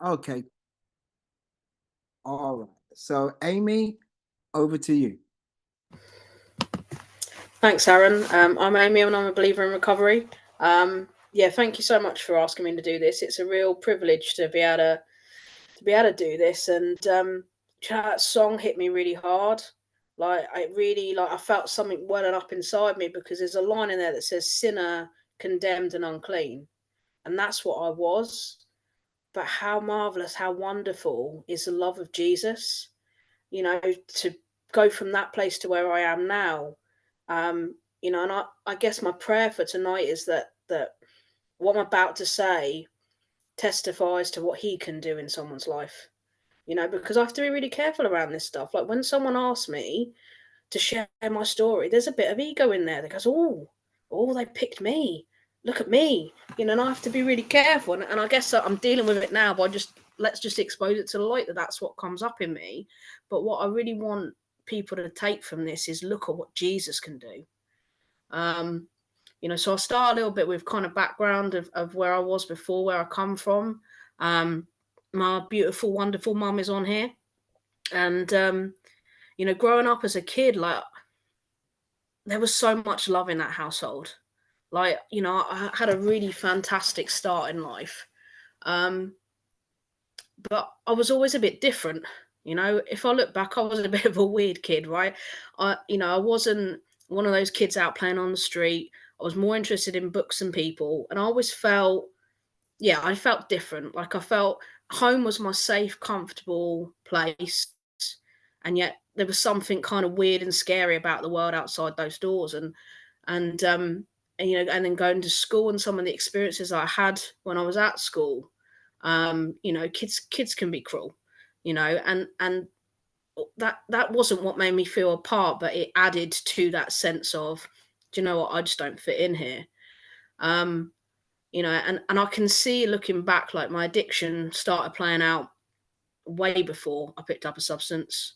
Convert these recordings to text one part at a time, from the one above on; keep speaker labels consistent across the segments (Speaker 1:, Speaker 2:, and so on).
Speaker 1: Okay. All right. So, Amy, over to you.
Speaker 2: Thanks, Aaron. I'm Amy and I'm a believer in recovery. Yeah, thank you so much for asking me to do this. It's a real privilege to be able to do this. And that song hit me really hard. Like I felt something welling up inside me because there's a line in there that says sinner, condemned and unclean. And that's what I was. But how marvelous, how wonderful is the love of Jesus, to go from that place to where I am now. And I guess my prayer for tonight is that what I'm about to say testifies to what he can do in someone's life. Because I have to be really careful around this stuff. Like when someone asks me to share my story, there's a bit of ego in there that goes, oh, they picked me. Look at me. And I have to be really careful. And I guess I'm dealing with it now by let's just expose it to the light that's what comes up in me. But what I really want people to take from this is look at what Jesus can do. So I'll start a little bit with kind of background of where I was before, where I come from. My beautiful, wonderful mum is on here. And, growing up as a kid, like, there was so much love in that household. Like, I had a really fantastic start in life. But I was always a bit different. If I look back, I was a bit of a weird kid, right? I wasn't one of those kids out playing on the street. I was more interested in books and people. And I always felt, yeah, I felt different. Like I felt home was my safe, comfortable place. And yet there was something kind of weird and scary about the world outside those doors. And, and then going to school and some of the experiences I had when I was at school, kids can be cruel, and that wasn't what made me feel apart, but it added to that sense of, do you know what, I just don't fit in here. And I can see looking back, like my addiction started playing out way before I picked up a substance.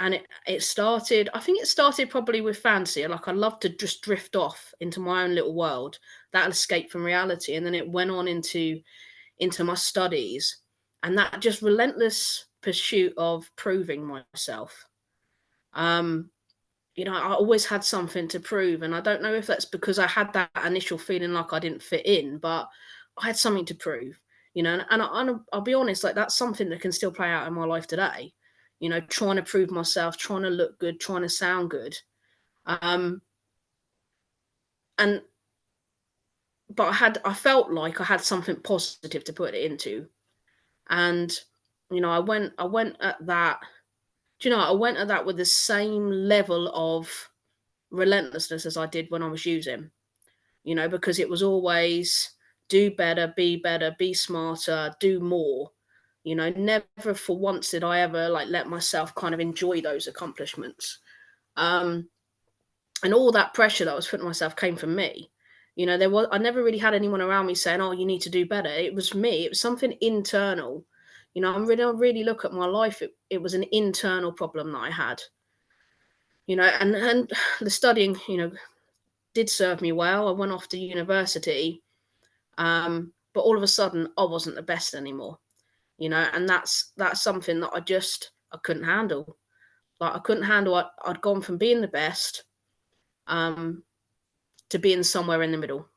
Speaker 2: And it started, I think it started probably with fancy. Like I loved to just drift off into my own little world, that escape from reality. And then it went on into my studies and that just relentless pursuit of proving myself. I always had something to prove, and I don't know if that's because I had that initial feeling like I didn't fit in, but I had something to prove. And I'll be honest, like that's something that can still play out in my life today. Trying to prove myself, trying to look good, trying to sound good. And but I felt like I had something positive to put it into. And I went at that. I went at that with the same level of relentlessness as I did when I was using. Because it was always do better, be smarter, do more. Never for once did I ever like let myself kind of enjoy those accomplishments. And all that pressure that I was putting on myself came from me. I never really had anyone around me saying, "Oh, you need to do better." It was me. It was something internal. I really look at my life. It was an internal problem that I had. And the studying, did serve me well. I went off to university, but all of a sudden, I wasn't the best anymore. And that's something that I couldn't handle. Like I couldn't handle. I'd gone from being the best, to being somewhere in the middle.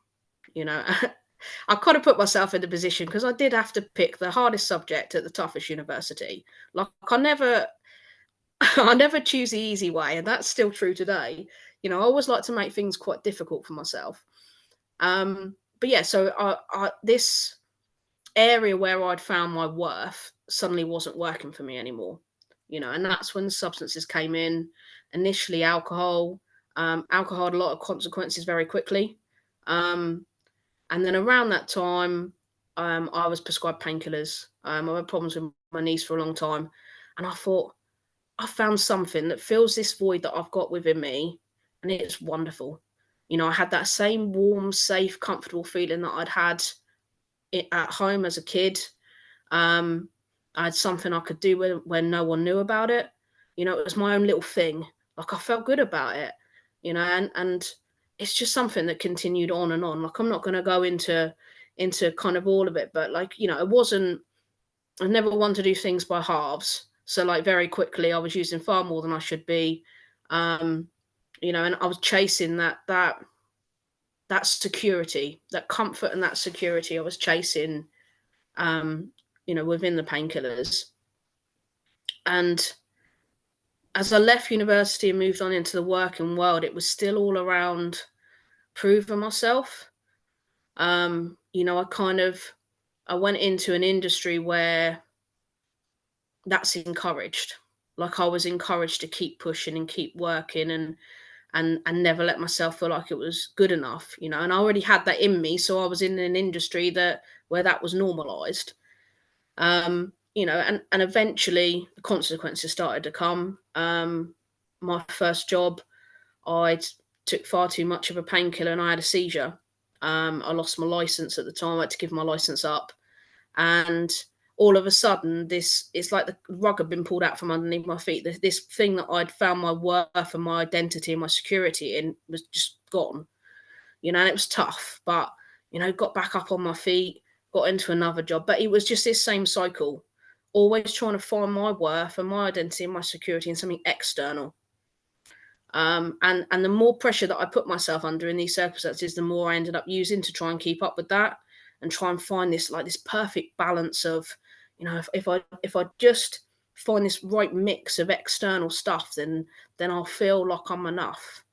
Speaker 2: You know, I kind of put myself in the position because I did have to pick the hardest subject at the toughest university. Like I never, I never choose the easy way, and that's still true today. I always like to make things quite difficult for myself. But yeah, so this area where I'd found my worth suddenly wasn't working for me anymore. And that's when substances came in. Initially, alcohol. Alcohol had a lot of consequences very quickly. And then around that time, I was prescribed painkillers. I had problems with my knees for a long time, and I thought I found something that fills this void that I've got within me, and it's wonderful. I had that same warm, safe, comfortable feeling that I'd had at home as a kid. I had something I could do when no one knew about it. It was my own little thing. Like I felt good about it. And it's just something that continued on and on. Like I'm not going to go into into kind of all of it. But like, you know, I never wanted to do things by halves. So like very quickly I was using far more than I should be. Um, you know, and I was chasing that security, that comfort and that security I was chasing, um, you know, within the painkillers. And as I left university and moved on into the working world, it was still all around proving myself. You know, I went into an industry where that's encouraged. Like I was encouraged to keep pushing and keep working and never let myself feel like it was good enough, you know. And I already had that in me, so I was in an industry that where that was normalized. You know, and eventually the consequences started to come. My first job, I took far too much of a painkiller and I had a seizure. I lost my license at the time. I had to give my license up, and all of a sudden, this it's like the rug had been pulled out from underneath my feet. This thing that I'd found my worth and my identity and my security in was just gone. You know, and it was tough, but you know, got back up on my feet, got into another job, but it was just this same cycle, always trying to find my worth and my identity and my security in something external. And the more pressure that I put myself under in these circumstances, the more I ended up using to try and keep up with that and try and find this like this perfect balance of, you know, if I just find this right mix of external stuff, then I'll feel like I'm enough.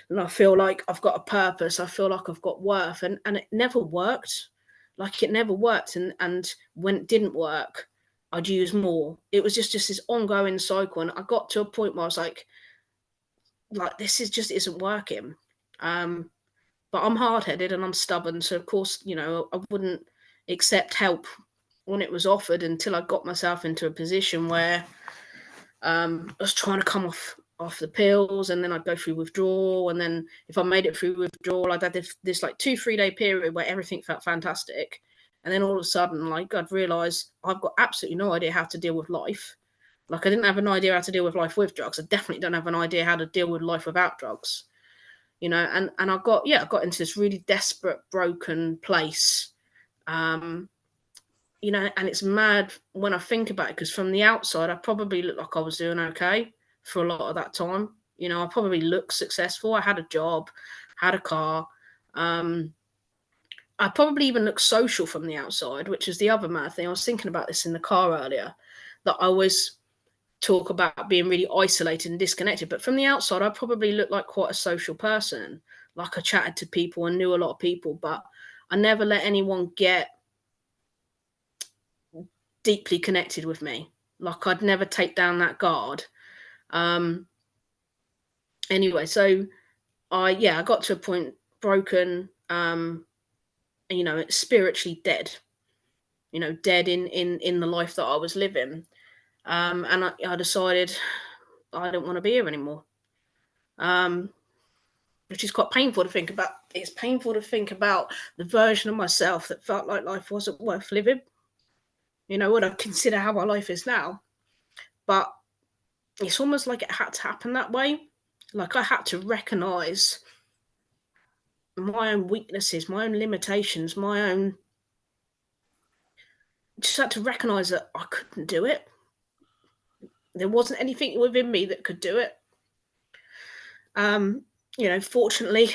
Speaker 2: And I feel like I've got a purpose. I feel like I've got worth. And it never worked. Like it never worked. And when it didn't work, I'd use more. It was just this ongoing cycle. And I got to a point where I was like this is just isn't working. Um, but I'm hard headed and I'm stubborn, so of course, you know, I wouldn't accept help when it was offered until I got myself into a position where I was trying to come off the pills, and then I'd go through withdrawal, and then if I made it through withdrawal, I'd had this like 2-3 day period where everything felt fantastic, and then all of a sudden, like I'd realise I've got absolutely no idea how to deal with life. Like I didn't have an idea how to deal with life with drugs. I definitely don't have an idea how to deal with life without drugs. You know, and I got into this really desperate, broken place. Um, you know, and it's mad when I think about it because from the outside, I probably looked like I was doing okay for a lot of that time. You know, I probably looked successful. I had a job, had a car. Um, I probably even looked social from the outside, which is the other mad thing. I was thinking about this in the car earlier, that I always talk about being really isolated and disconnected. But from the outside, I probably looked like quite a social person. Like I chatted to people and knew a lot of people, but I never let anyone get deeply connected with me. Like I'd never take down that guard. Um, anyway, so I got to a point broken, you know, spiritually dead. You know, dead in the life that I was living. And I decided I don't want to be here anymore. Um, which is quite painful to think about. It's painful to think about the version of myself that felt like life wasn't worth living. You know, when I consider how my life is now. But it's almost like it had to happen that way. Like I had to recognize my own weaknesses, my own limitations, my own. Just had to recognize that I couldn't do it. There wasn't anything within me that could do it. Um, you know, fortunately,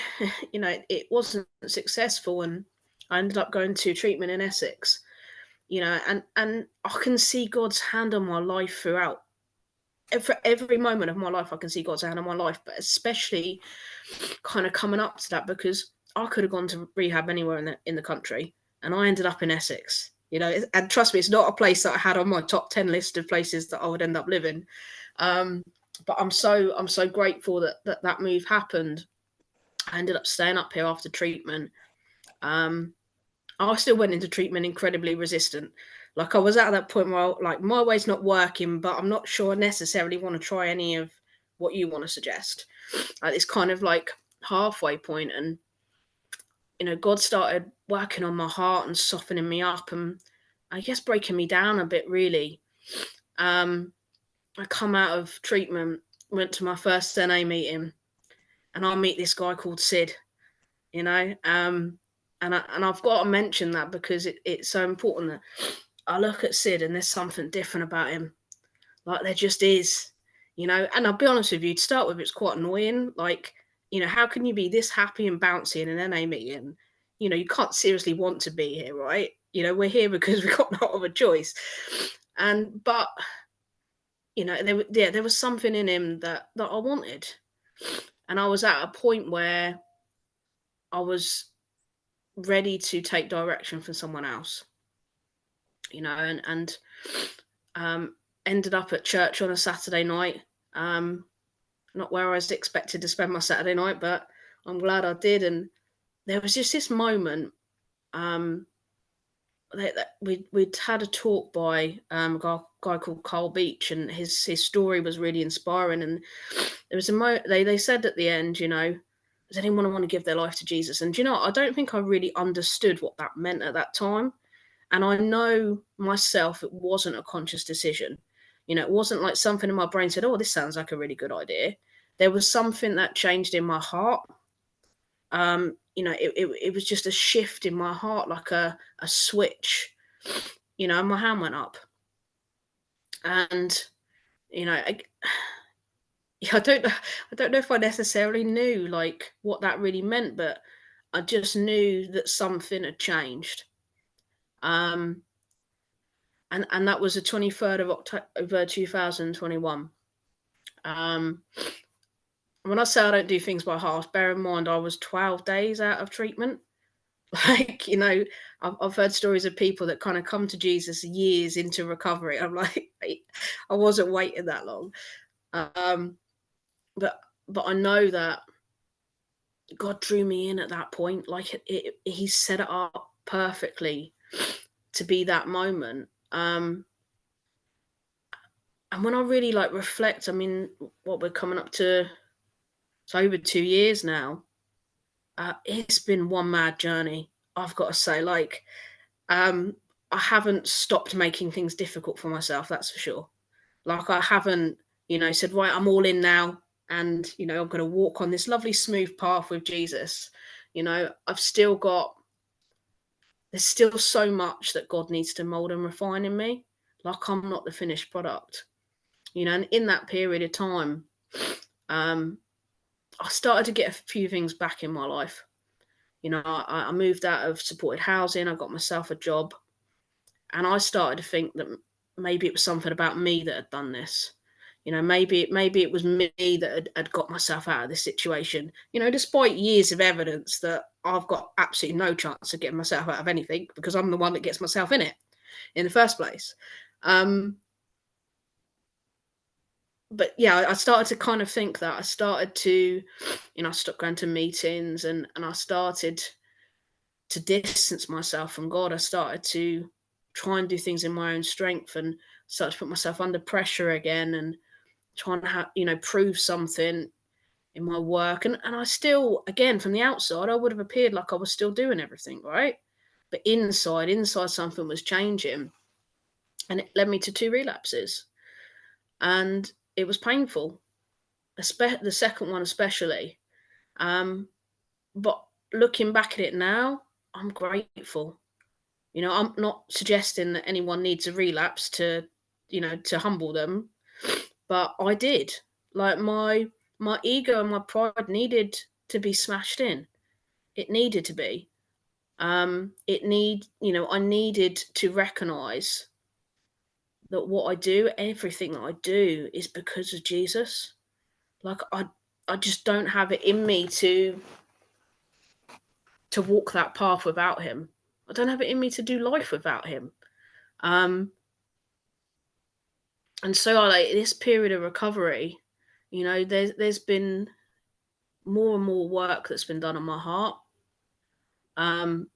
Speaker 2: you know, it wasn't successful, and I ended up going to treatment in Essex. You know, and I can see God's hand on my life throughout. For every moment of my life, I can see God's hand on my life, but especially kind of coming up to that because I could have gone to rehab anywhere in the country, and I ended up in Essex. You know, and trust me, it's not a place that I had on my top 10 list of places that I would end up living. But I'm so grateful that move happened. I ended up staying up here after treatment. I still went into treatment incredibly resistant. Like I was at that point where like my way's not working, but I'm not sure I necessarily want to try any of what you want to suggest. Like it's kind of like halfway point, and you know, God started working on my heart and softening me up, and I guess breaking me down a bit. Really, I come out of treatment, went to my first NA meeting, and I meet this guy called Sid. You know, and I've got to mention that because it's so important that I look at Sid and there's something different about him. Like there just is, you know. And I'll be honest with you, to start with, it's quite annoying. Like, you know, how can you be this happy and bouncy in an NA meeting? You know, you can't seriously want to be here, right? You know, we're here because we've got no other choice. And but you know, there was something in him that I wanted, and I was at a point where I was ready to take direction from someone else, you know, and um, ended up at church on a Saturday night. Um, Not where I was expected to spend my Saturday night, but I'm glad I did. And there was just this moment. Um, we'd had a talk by a guy called Carl Beach, and his story was really inspiring. And there was they said at the end, you know, does anyone want to give their life to Jesus? And you know, I don't think I really understood what that meant at that time. And I know myself, it wasn't a conscious decision. You know, it wasn't like something in my brain said, "Oh, this sounds like a really good idea." There was something that changed in my heart. You know, it was just a shift in my heart, like a switch. You know, and my hand went up, and you know, I don't know, I don't know if I necessarily knew like what that really meant, but I just knew that something had changed. Um, and that was the 23rd of October 2021. Um, when I say I don't do things by half, bear in mind I was 12 days out of treatment. Like, you know, I've heard stories of people that kind of come to Jesus years into recovery. I'm like, I wasn't waiting that long. Um, but I know that God drew me in at that point. Like He set it up perfectly to be that moment. And when I really like reflect, I mean, what we're coming up to, it's over 2 years now. It's been one mad journey. I've got to say, like, um, I haven't stopped making things difficult for myself. That's for sure. Like I haven't, you know, said, right, I'm all in now, and you know, I'm going to walk on this lovely smooth path with Jesus. You know, there's still so much that God needs to mold and refine in me. Like I'm not the finished product. You know, and in that period of time, um, I started to get a few things back in my life. You know, I moved out of supported housing. I got myself a job, and I started to think that maybe it was something about me that had done this. You know, maybe it was me that had got myself out of this situation. You know, despite years of evidence that I've got absolutely no chance of getting myself out of anything because I'm the one that gets myself in the first place. Um, but yeah, I started to kind of think that I started to, you know, I stopped going to meetings, and I started to distance myself from God. I started to try and do things in my own strength, and started to put myself under pressure again, and trying to you know, prove something in my work. And I still, again, from the outside, I would have appeared like I was still doing everything right, but inside something was changing, and it led me to two relapses, and it was painful. The second one especially. Um, but looking back at it now, I'm grateful. You know, I'm not suggesting that anyone needs a relapse to, you know, to humble them, but I did. Like my ego and my pride needed to be smashed in. It needed to be. You know, I needed to recognize that what I do, everything that I do is because of Jesus. Like I just don't have it in me to walk that path without him. I don't have it in me to do life without him. Um, and so I like this period of recovery, you know, there's been more and more work that's been done on my heart. Um,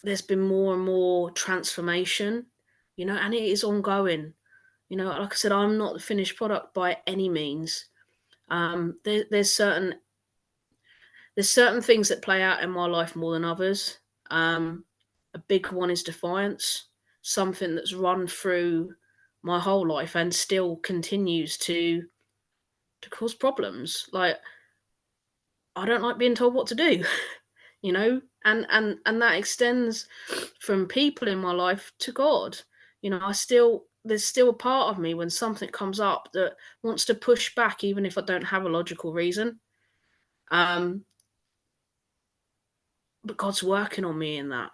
Speaker 2: there's been more and more transformation, you know, and it is ongoing. You know, like I said, I'm not the finished product by any means. There's certain things that play out in my life more than others. A big one is defiance, something that's run through my whole life and still continues to cause problems. Like I don't like being told what to do. you know, and that extends from people in my life to God. You know, there's still a part of me when something comes up that wants to push back, even if I don't have a logical reason. Um, but God's working on me in that,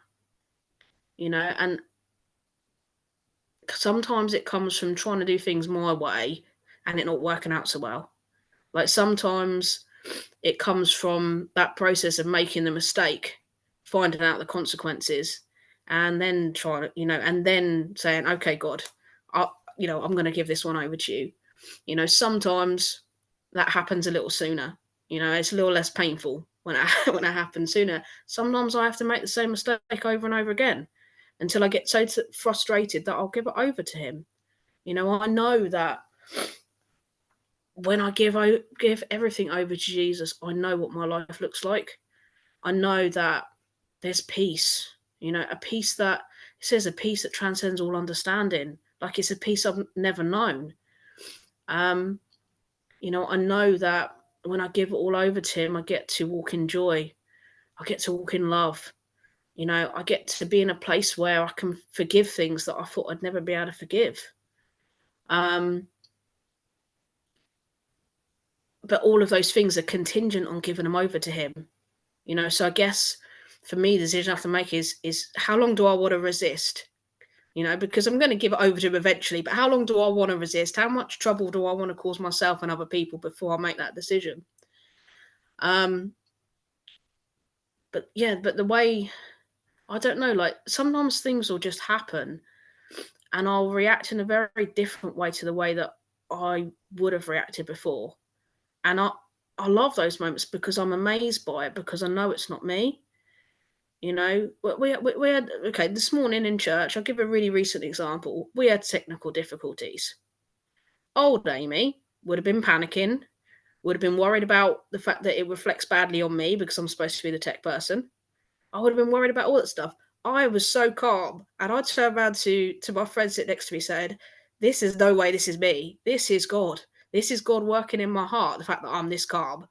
Speaker 2: you know, and sometimes it comes from trying to do things my way and it not working out so well. Like sometimes it comes from that process of making the mistake, finding out the consequences, and then trying to, and then saying, okay, God, I'm going to give this one over to you. You know, sometimes that happens a little sooner. You know, it's a little less painful when when it happens sooner. Sometimes I have to make the same mistake over and over again until I get so frustrated that I'll give it over to Him. You know, I know that when I give everything over to Jesus, I know what my life looks like. I know that there's peace. You know, a peace that it says a peace that transcends all understanding. Like it's a peace I've never known. Um, you know, I know that when I give it all over to Him, I get to walk in joy. I get to walk in love. You know, I get to be in a place where I can forgive things that I thought I'd never be able to forgive. But all of those things are contingent on giving them over to Him. You know, so I guess for me, the decision I have to make is how long do I want to resist? You know, because I'm going to give it over to Him eventually, but how long do I want to resist? How much trouble do I want to cause myself and other people before I make that decision? But yeah, but the way, I don't know, like sometimes things will just happen and I'll react in a very different way to the way that I would have reacted before. And I love those moments because I'm amazed by it because I know it's not me. You know, we had, okay, this morning in church, I'll give a really recent example. We had technical difficulties. Old Amy would have been panicking, would have been worried about the fact that it reflects badly on me because I'm supposed to be the tech person. I would have been worried about all that stuff. I was so calm, and I turned around to my friend sitting next to me, said, "This is no way. This is me. This is God. This is God working in my heart. The fact that I'm this calm,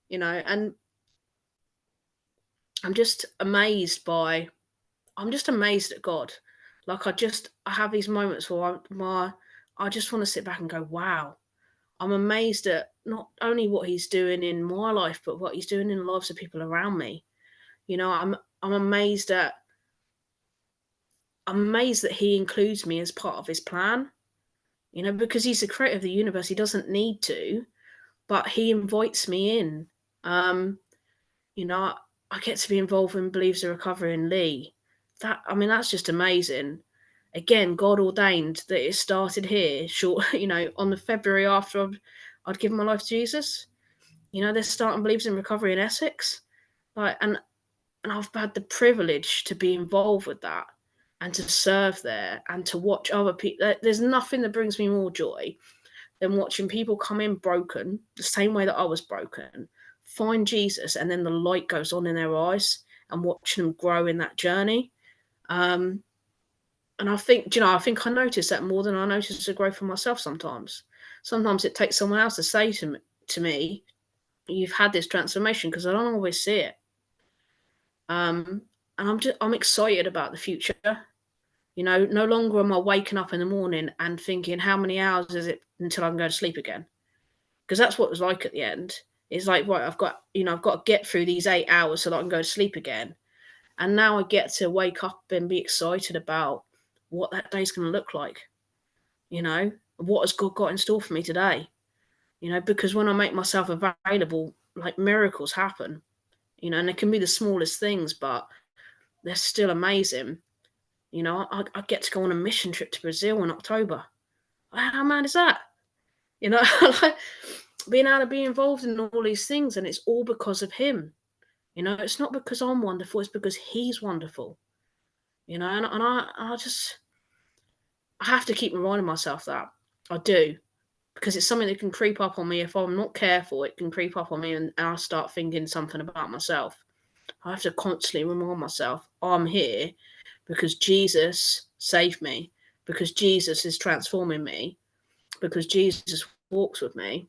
Speaker 2: you know." And I'm just amazed by. I'm just amazed at God. Like I have these moments where I just want to sit back and go, "Wow." I'm amazed at not only what He's doing in my life, but what He's doing in the lives of people around me. You know, I'm amazed at I'm amazed that He includes me as part of His plan, you know, because He's the creator of the universe. He doesn't need to, but He invites me in. Um, you know, I get to be involved in Believes the Recovery in Lee. That's just amazing. Again, God ordained that it started here, short, you know, on the February after I'd given my life to Jesus. You know, they're starting Believes in Recovery in Essex. Like, and I've had the privilege to be involved with that and to serve there and to watch other people. There's nothing that brings me more joy than watching people come in broken, the same way that I was broken, find Jesus, and then the light goes on in their eyes and watching them grow in that journey. And I think, I think I notice that more than I notice the growth for myself sometimes. Sometimes it takes someone else to say to me, you've had this transformation, because I don't always see it. And I'm excited about the future. You know, no longer am I waking up in the morning and thinking, how many hours is it until I can go to sleep again? Because that's what it was like at the end. It's like, right, I've got to get through these 8 hours so that I can go to sleep again. And now I get to wake up and be excited about what that day's going to look like. You know, what has God got in store for me today? You know, because when I make myself available, like miracles happen. You know, and it can be the smallest things, but they're still amazing. You know, I get to go on a mission trip to Brazil in October. How mad is that? You know, like being able to be involved in all these things, and it's all because of Him. You know, it's not because I'm wonderful; it's because He's wonderful. You know, and I have to keep reminding myself that I do, because it's something that can creep up on me if I'm not careful. It can creep up on me, and I start thinking something about myself. I have to constantly remind myself I'm here because Jesus saved me, because Jesus is transforming me, because Jesus walks with me,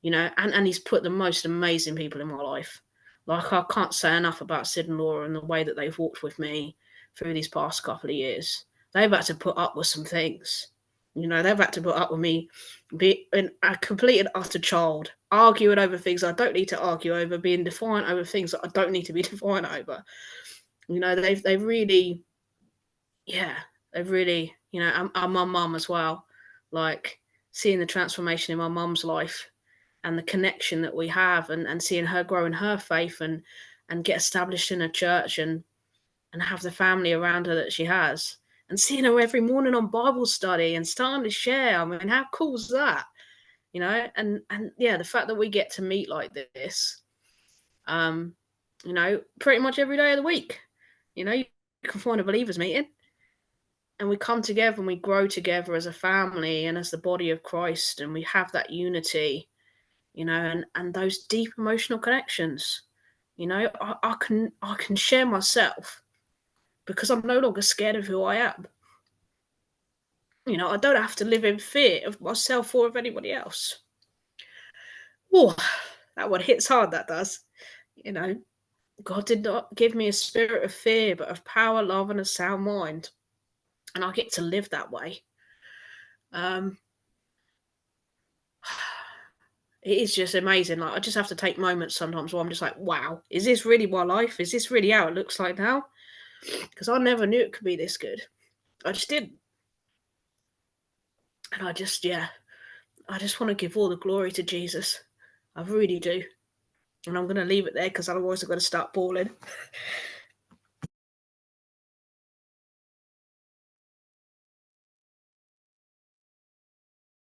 Speaker 2: you know, and He's put the most amazing people in my life. Like, I can't say enough about Sid and Laura and the way that they've walked with me through these past couple of years. They've had to put up with some things. You know, they've had to put up with me being a complete and utter child, arguing over things I don't need to argue over, being defiant over things that I don't need to be defiant over. You know, they've really, yeah, they've really, you know, and my mum as well. Like, seeing the transformation in my mum's life and the connection that we have, and seeing her grow in her faith, and get established in a church, and have the family around her that she has, and seeing her every morning on Bible study and starting to share. I mean, how cool is that? You know, and yeah, the fact that we get to meet like this, um, you know, pretty much every day of the week. You know, you can find a believers meeting, and we come together and we grow together as a family and as the body of Christ, and we have that unity, you know, and those deep emotional connections. You know, I can share myself because I'm no longer scared of who I am. You know, I don't have to live in fear of myself or of anybody else. Oh, that one hits hard, that does. You know, God did not give me a spirit of fear, but of power, love, and a sound mind. And I get to live that way. Um, it is just amazing. Like, I just have to take moments sometimes where I'm just like, wow, is this really my life? Is this really how it looks like now? Because I never knew it could be this good. I just didn't. And yeah, I just want to give all the glory to Jesus. I really do. And I'm going to leave it there because otherwise I'm going to start bawling.